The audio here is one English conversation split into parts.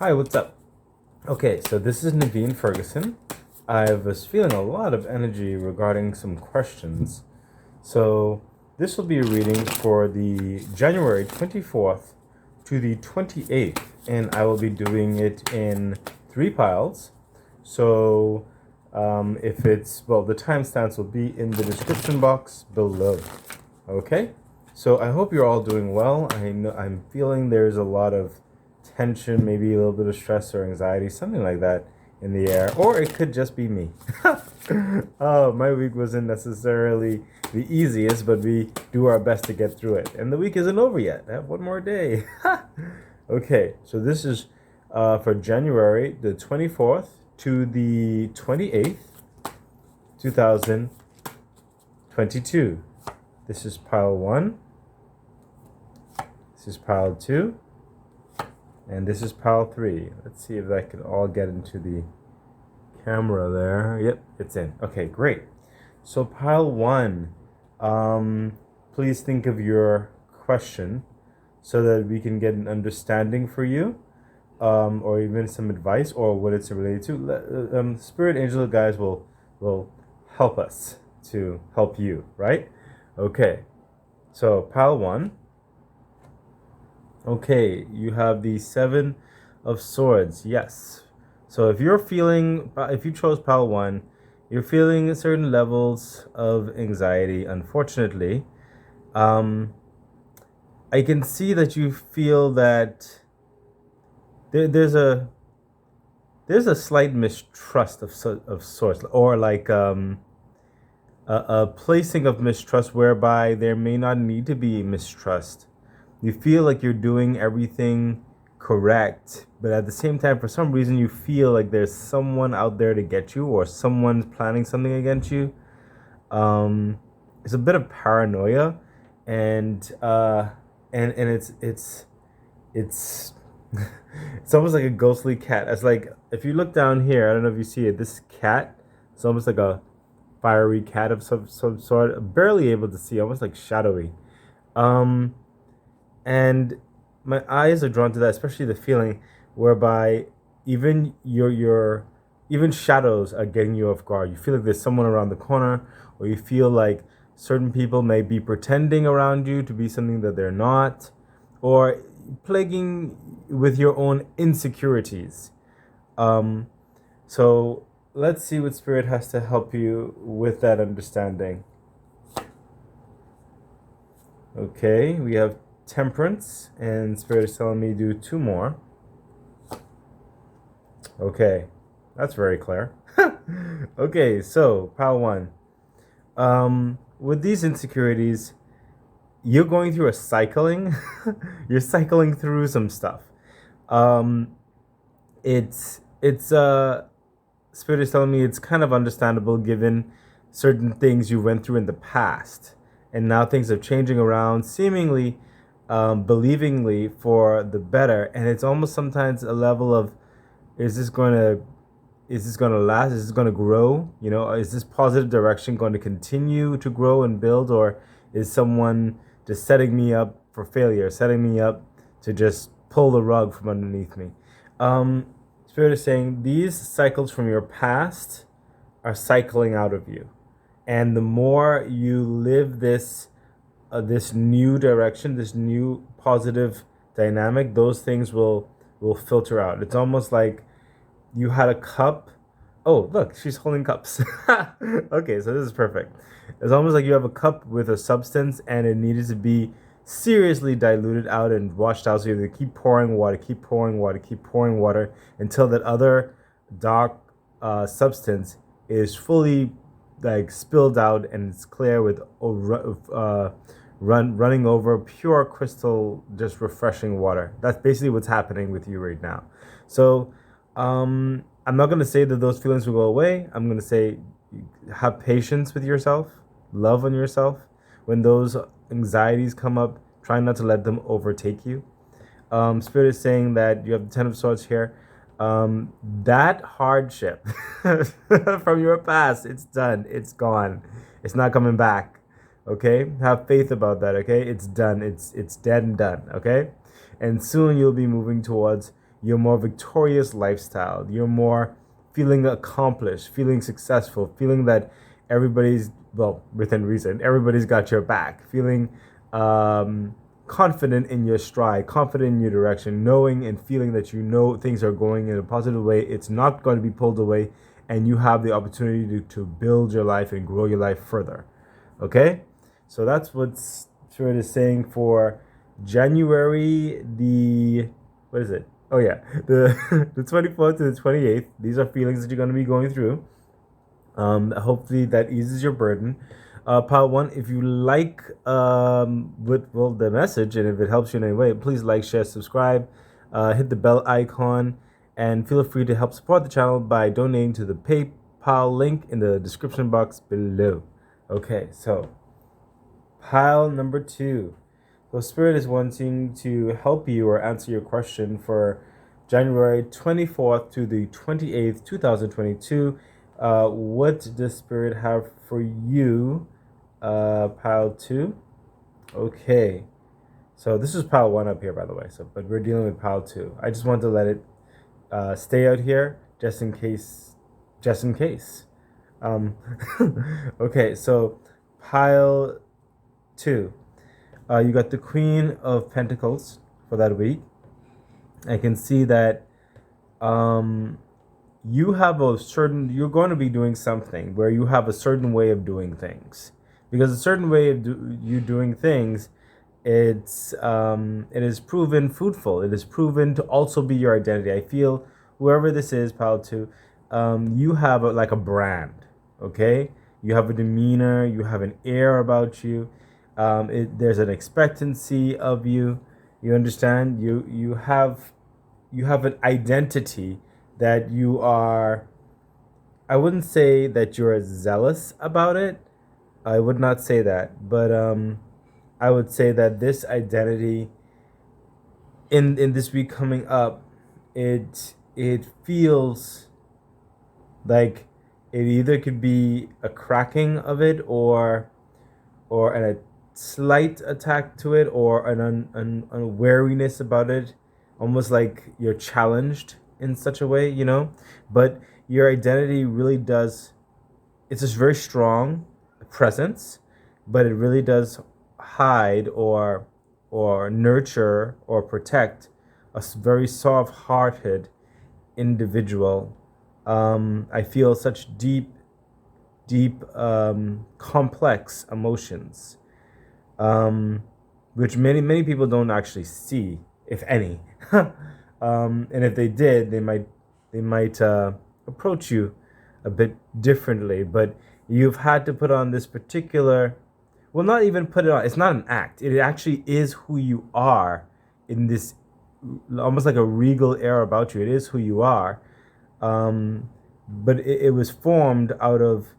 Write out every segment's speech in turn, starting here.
Hi, what's up? Okay, so this is Naveen Ferguson. I was feeling a lot of energy regarding some questions. So this will be a reading for the January 24th to the 28th, and I will be doing it in three piles. So if it's, well, the timestamps will be in the description box below. Okay? So I hope you're all doing well. I'm feeling there's a lot of tension, maybe a little bit of stress or anxiety, something like that in the air, or it could just be me. Oh, my week wasn't necessarily the easiest, but we do our best to get through it. And the week isn't over yet. I have one more day. Okay, so this is for January the 24th to the 28th, 2022. This is pile 1. This is pile 2. And this is pile 3. Let's see if I can all get into the camera there. Yep, it's in. Okay, great. So pile 1, please think of your question so that we can get an understanding for you, or even some advice or what it's related to. Spirit angel guys will help us to help you, right? Okay. So pile 1. Okay, you have the 7 of Swords. Yes. So if you chose pile 1, you're feeling certain levels of anxiety, unfortunately. I can see that you feel that there's a slight mistrust of sorts, or like a placing of mistrust whereby there may not need to be mistrust. You feel like you're doing everything correct, but at the same time, for some reason, you feel like there's someone out there to get you, or someone's planning something against you. It's a bit of paranoia, and it's it's it's almost like a ghostly cat. It's like, if you look down here, I don't know if you see it. This cat, it's almost like a fiery cat of some sort, barely able to see, almost like shadowy. And my eyes are drawn to that, especially the feeling whereby even even shadows are getting you off guard. You feel like there's someone around the corner, or you feel like certain people may be pretending around you to be something that they're not, or plaguing with your own insecurities. So let's see what Spirit has to help you with that understanding. Okay, we have Temperance, and Spirit is telling me to do 2 more. Okay, that's very clear. Okay, so pile 1. With these insecurities, you're going through a cycling. You're cycling through some stuff. It's Spirit is telling me it's kind of understandable given certain things you went through in the past, and now things are changing around, seemingly, believingly for the better. And it's almost sometimes a level of, is this going to last? Is this going to grow? Is this positive direction going to continue to grow and build, or is someone just setting me up for failure, setting me up to just pull the rug from underneath me? Spirit is saying these cycles from your past are cycling out of you, and the more you live this new direction, this new positive dynamic, those things will filter out. It's almost like you had a cup. Oh, look, she's holding cups. Okay, so this is perfect. It's almost like you have a cup with a substance, and it needed to be seriously diluted out and washed out. So you have to keep pouring water, keep pouring water, keep pouring water, until that other dark substance is fully like spilled out, and it's clear with running over pure crystal, just refreshing water. That's basically what's happening with you right now. So I'm not going to say that those feelings will go away. I'm going to say, have patience with yourself, love on yourself. When those anxieties come up, try not to let them overtake you. Spirit is saying that you have the 10 of Swords here. That hardship from your past, it's done. It's gone. It's not coming back. Okay? Have faith about that, okay? It's done. It's dead and done, okay? And soon you'll be moving towards your more victorious lifestyle. You're more feeling accomplished, feeling successful, feeling that everybody's, well, within reason, everybody's got your back, feeling confident in your stride, confident in your direction, knowing and feeling that you know things are going in a positive way. It's not going to be pulled away, and you have the opportunity to build your life and grow your life further. Okay? So that's what Spirit is saying for January what is it? Oh yeah, the 24th to the 28th. These are feelings that you're going to be going through. Hopefully that eases your burden. Part one, if you like the message, and if it helps you in any way, please like, share, subscribe, hit the bell icon, and feel free to help support the channel by donating to the PayPal link in the description box below. Okay, so pile number 2. So Spirit is wanting to help you or answer your question for January 24th to the 28th, 2022. What does Spirit have for you? Pile 2. Okay. So this is pile 1 up here, by the way. So, but we're dealing with pile 2. I just want to let it stay out here just in case. Just in case. Okay. So pile 2. You got the Queen of Pentacles for that week. I can see that you have you're going to be doing something where you have a certain way of doing things. Because a certain way of you doing things, it is proven fruitful. It is proven to also be your identity. I feel whoever this is, pile 2, you have like a brand, okay? You have a demeanor, you have an air about you. There's an expectancy of you. You understand? You have an identity that you are. I wouldn't say that you're zealous about it. I would not say that, but I would say that this identity in this week coming up, it feels like it either could be a cracking of it or a slight attack to it, or an wariness about it, almost like you're challenged in such a way, you know. But your identity really does, it's just very strong presence, but it really does hide or nurture or protect a very soft-hearted individual. I feel such deep complex emotions, which many people don't actually see, if any. And if they did, they might approach you a bit differently. But you've had to put on this particular, well, not even put it on. It's not an act. It actually is who you are, in this almost like a regal air about you. It is who you are. But it was formed out of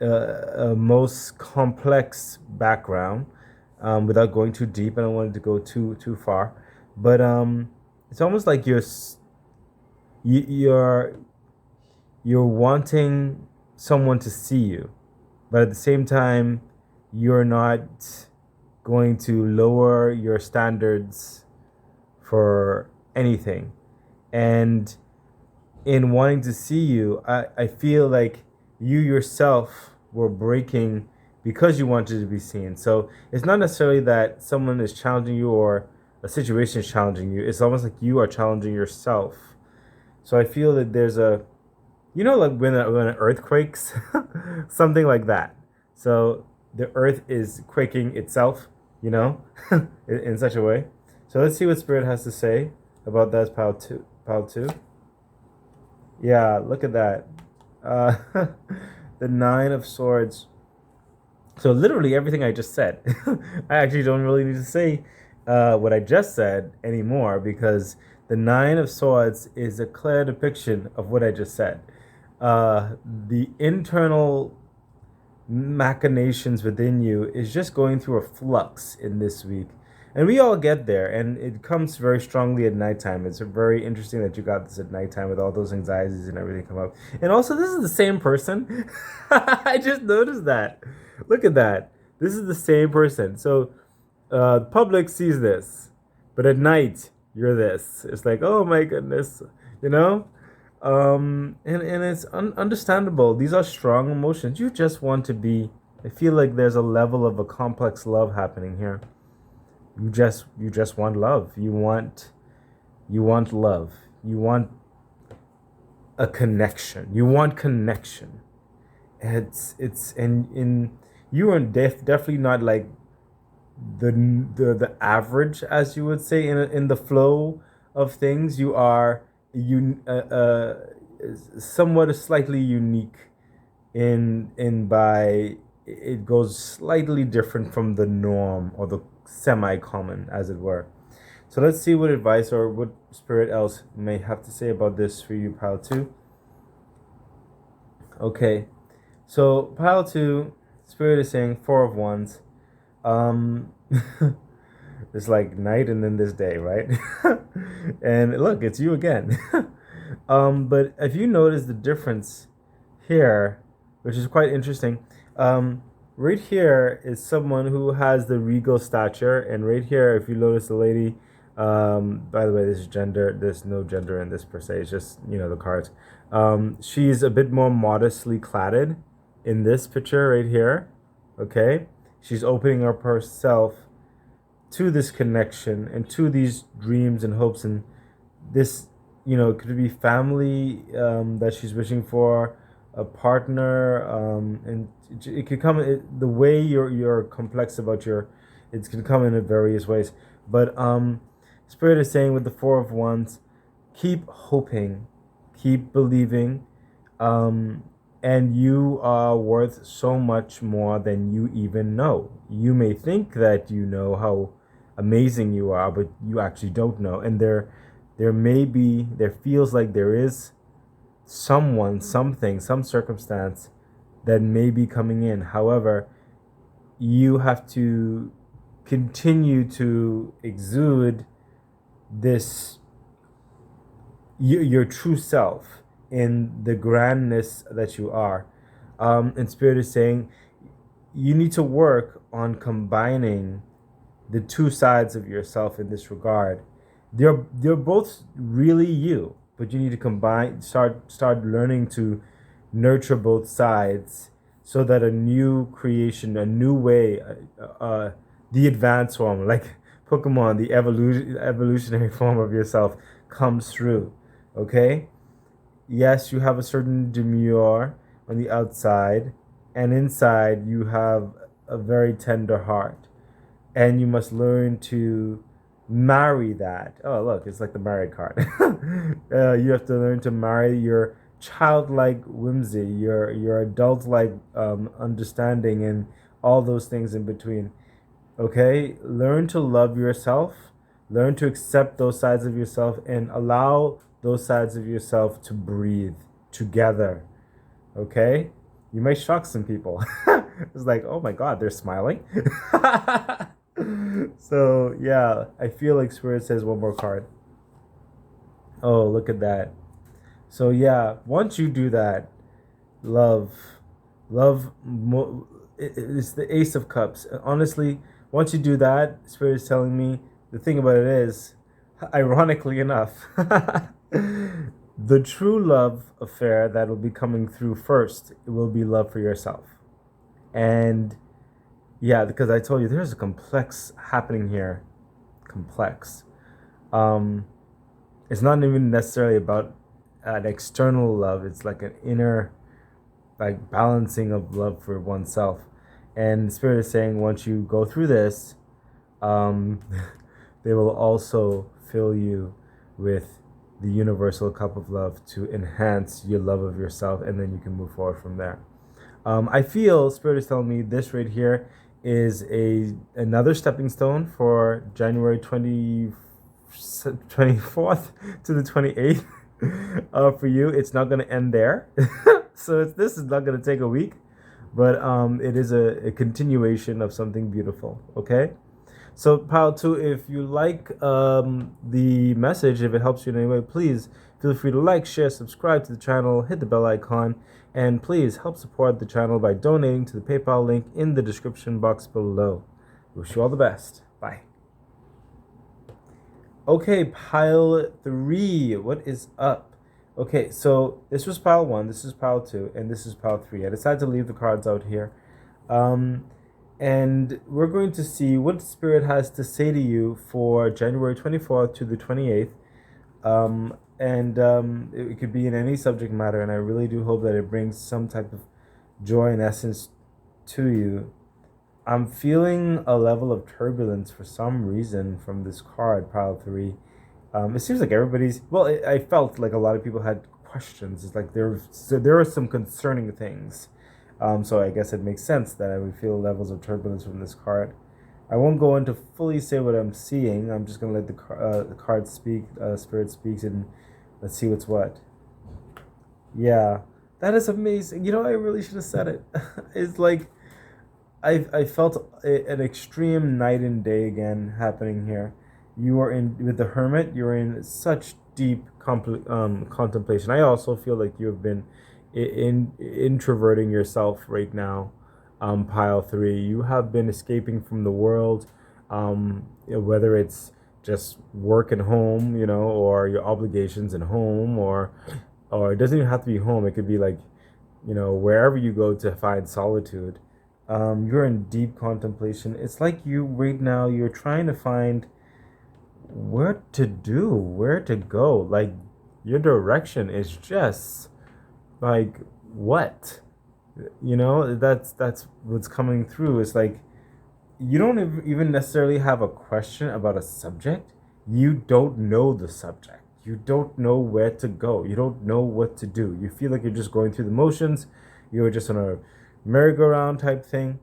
a most complex background, without going too deep. I don't want it to go too far, but it's almost like you're wanting someone to see you, but at the same time you're not going to lower your standards for anything. And in wanting to see you, I feel like you yourself were breaking because you wanted to be seen. So it's not necessarily that someone is challenging you or a situation is challenging you. It's almost like you are challenging yourself. So I feel that there's a, like when an earth quakes, something like that. So the earth is quaking itself, in such a way. So let's see what Spirit has to say about that pile two. Pile 2. Yeah, look at that. The 9 of Swords. So literally everything I just said. I actually don't really need to say what I just said anymore, because the 9 of Swords is a clear depiction of what I just said. The internal machinations within you is just going through a flux in this week. And we all get there, and it comes very strongly at nighttime. It's very interesting that you got this at nighttime with all those anxieties and everything come up. And also, this is the same person. I just noticed that. Look at that. This is the same person. So the public sees this, but at night, you're this. It's like, oh my goodness, you know? And it's understandable. These are strong emotions. You just want to be, I feel like there's a level of a complex love happening here. You just want love. You want love. You want a connection. You want connection. It's in you are definitely not like the average, as you would say, in the flow of things. You are you somewhat slightly unique in by it goes slightly different from the norm or the semi-common, as it were. So let's see what advice or what spirit else may have to say about this for you, pile 2. Okay, so pile 2, spirit is saying 4 of Wands. um it's like night and then this day, right? And look, it's you again. But if you notice the difference here, which is quite interesting, right here is someone who has the regal stature, and right here, if you notice the lady, by the way, this is gender. There's no gender in this per se. It's just, the cards. She's a bit more modestly cladded in this picture right here. Okay, she's opening up herself to this connection and to these dreams and hopes, and this, it could be family, that she's wishing for, a partner, and it could come the way you're complex about it can come in various ways. But spirit is saying with the 4 of Wands, keep hoping, keep believing, and you are worth so much more than you even know. You may think that you know how amazing you are, but you actually don't know. And there feels like there is someone, something, some circumstance that may be coming in. However, you have to continue to exude this, your true self, in the grandness that you are. And spirit is saying you need to work on combining the two sides of yourself in this regard. They're both really you, but you need to start learning to nurture both sides, so that a new creation, a new way, the advanced form, like Pokemon, the evolutionary form of yourself comes through. Okay? Yes, you have a certain demure on the outside, and inside you have a very tender heart. And you must learn to marry that. Oh, look, it's like the married card. You have to learn to marry your childlike whimsy, your adult-like understanding, and all those things in between. Okay? Learn to love yourself. Learn to accept those sides of yourself and allow those sides of yourself to breathe together. Okay? You may shock some people. It's like, oh my God, they're smiling. So yeah, I feel like Spirit says one more card. Oh, look at that. So yeah, once you do that, love, it's the Ace of Cups. Honestly, once you do that, Spirit is telling me the thing about it is, ironically enough, the true love affair that will be coming through first, it will be love for yourself. And yeah, because I told you there's a complex happening here. Complex. It's not even necessarily about an external love. It's like an inner, like, balancing of love for oneself. And Spirit is saying once you go through this, they will also fill you with the universal cup of love to enhance your love of yourself, and then you can move forward from there. I feel Spirit is telling me this right here is another stepping stone for January 24th to the 28th. For you, it's not going to end there. So this is not going to take a week, but it is a continuation of something beautiful. Okay. So pile 2, if you like the message, if it helps you in any way, please feel free to like, share, subscribe to the channel, hit the bell icon, and please help support the channel by donating to the PayPal link in the description box below. Wish you all the best. Bye. Okay, pile three. What is up? Okay, so this was pile one, this is pile two, and this is pile three. I decided to leave the cards out here. Um, and we're going to see what Spirit has to say to you for January 24th to the 28th. And it could be in any subject matter, and I really do hope that it brings some type of joy and essence to you. I'm feeling a level of turbulence for some reason from this card, pile three. It seems like everybody's. Well, I felt like a lot of people had questions. It's like there are some concerning things. So I guess it makes sense that I would feel levels of turbulence from this card. I won't go into fully say what I'm seeing. I'm just gonna let the card speak. Spirit speaks, and let's see what's what. Yeah, that is amazing. You know, I really should have said it. It's like I felt an extreme night and day again happening here. You are in with the hermit. You're in such deep contemplation. I also feel like you have been introverting yourself right now. Pile three. You have been escaping from the world. Whether it's just work and home, or your obligations and home, or it doesn't even have to be home. It could be like, wherever you go to find solitude. You're in deep contemplation. It's like you right now, you're trying to find what to do, where to go. Like your direction is just like what? That's what's coming through. It's like you don't even necessarily have a question about a subject. You don't know the subject. You don't know where to go. You don't know what to do. You feel like you're just going through the motions. You're just on a merry-go-round type thing.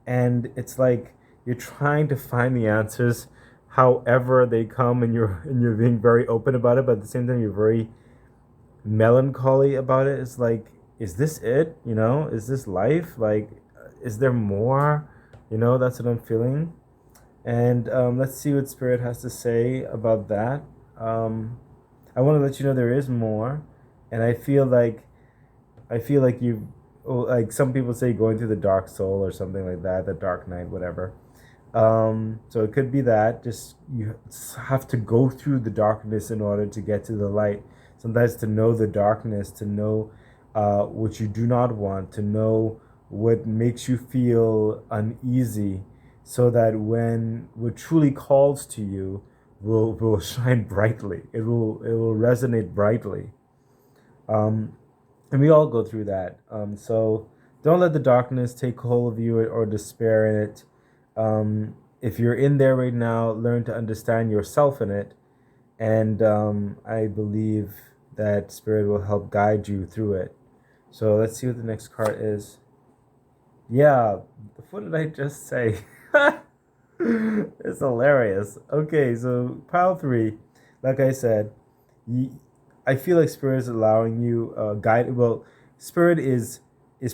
And it's like you're trying to find the answers however they come, and you're being very open about it, but at the same time you're very melancholy about it. It's like, is this it? Is this life? Like, is there more? That's what I'm feeling. And let's see what Spirit has to say about that. I want to let you know there is more, and I feel like you, like some people say, going through the dark soul or something like that, the dark night, whatever. So it could be that just you have to go through the darkness in order to get to the light. Sometimes to know the darkness, to know what you do not want, to know what makes you feel uneasy, so that when what truly calls to you will shine brightly. It will resonate brightly. Um, and we all go through that. So don't let the darkness take hold of you, or despair in it. If you're in there right now, learn to understand yourself in it. And I believe that Spirit will help guide you through it. So let's see what the next card is. Yeah, what did I just say? It's hilarious. Okay, so pile three, like I said, I feel like Spirit is allowing you guide. Well, Spirit is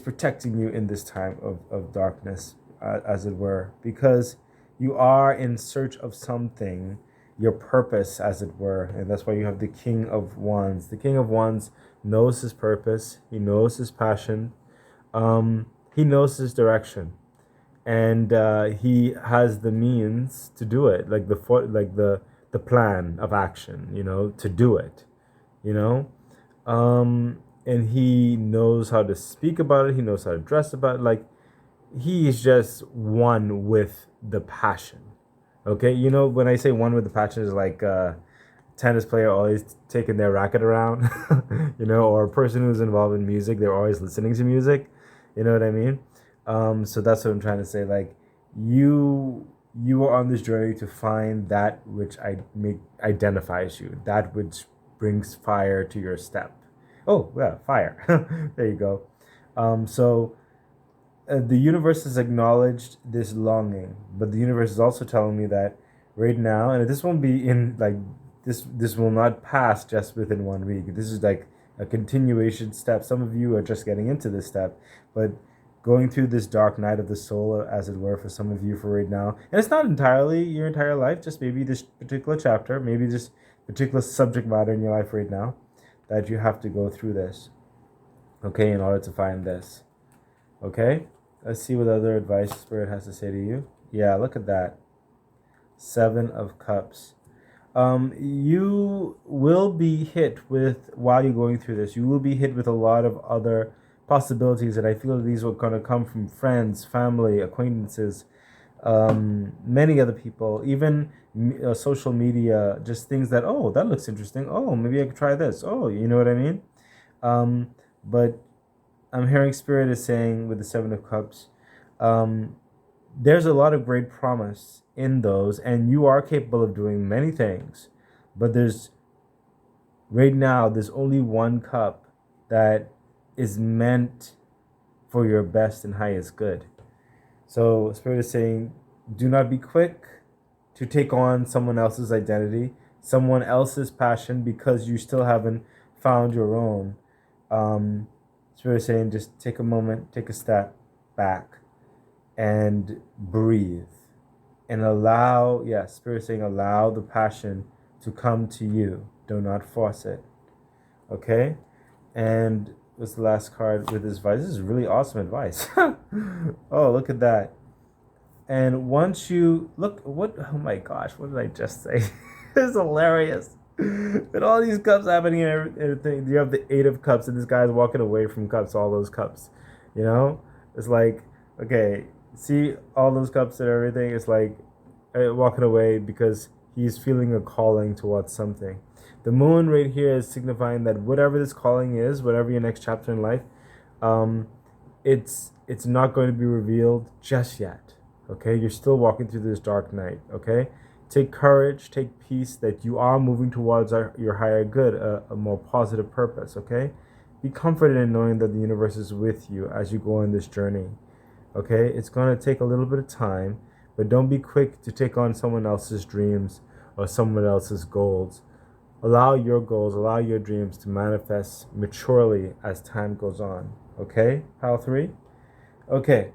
protecting you in this time of darkness, as it were, because you are in search of something, your purpose, as it were, and that's why you have the King of Wands. The King of Wands knows his purpose. He knows his passion. He knows his direction, and he has the means to do it, like the plan of action, to do it, you know, and he knows how to speak about it. He knows how to dress about it. Like he is just one with the passion. Okay, when I say one with the passion, is like tennis player always taking their racket around, or a person who's involved in music, they're always listening to music. You know what I mean? So that's what I'm trying to say. Like you are on this journey to find that which identifies you, that which brings fire to your step. Oh yeah, fire. There you go. So the universe has acknowledged this longing, but the universe is also telling me that right now, and this won't be in like this will not pass just within 1 week. This is like a continuation step. Some of you are just getting into this step, but going through this dark night of the soul, as it were, for some of you for right now. And it's not entirely your entire life, just maybe this particular chapter, maybe this particular subject matter in your life right now, that you have to go through this, okay, in order to find this. Okay? Let's see what other advice Spirit has to say to you. Yeah, look at that. 7 of Cups. You will be hit with, while you're going through this, you will be hit with a lot of other possibilities, and I feel these are going to come from friends, family, acquaintances, many other people, even social media, just things that, oh, that looks interesting. Oh, maybe I could try this. Oh, you know what I mean? Um, but I'm hearing Spirit is saying with the Seven of Cups, um, there's a lot of great promise in those, and you are capable of doing many things. But right now, there's only one cup that is meant for your best and highest good. So Spirit is saying, do not be quick to take on someone else's identity, someone else's passion, because you still haven't found your own. Um, Spirit is saying, just take a moment, take a step back, and breathe, and allow. Yes, Spirit is saying, allow the passion to come to you. Do not force it. Okay, and what's the last card with this advice? This is really awesome advice. Oh, look at that. And once you look, what? Oh my gosh, what did I just say? It's hilarious. With all these cups happening and everything, you have the Eight of Cups, and this guy's walking away from cups, all those cups. You know, it's like, okay, see all those cups and everything. It's like walking away because he's feeling a calling towards something. The moon right here is signifying that whatever this calling is, whatever your next chapter in life, um, it's not going to be revealed just yet. Okay, you're still walking through this dark night. Okay, take courage, take peace that you are moving towards your higher good, a more positive purpose. Okay, be comforted in knowing that the universe is with you as you go on this journey. Okay, it's going to take a little bit of time, but don't be quick to take on someone else's dreams or someone else's goals. Allow your goals, allow your dreams to manifest maturely as time goes on. Okay, pile three? Okay,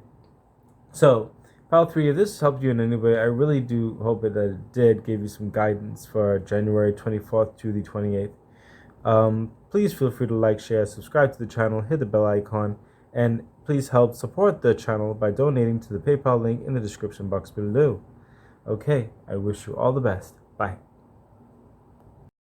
so pile three, if this helped you in any way, I really do hope that it did give you some guidance for January 24th to the 28th. Please feel free to like, share, subscribe to the channel, hit the bell icon, and please help support the channel by donating to the PayPal link in the description box below. Okay, I wish you all the best. Bye.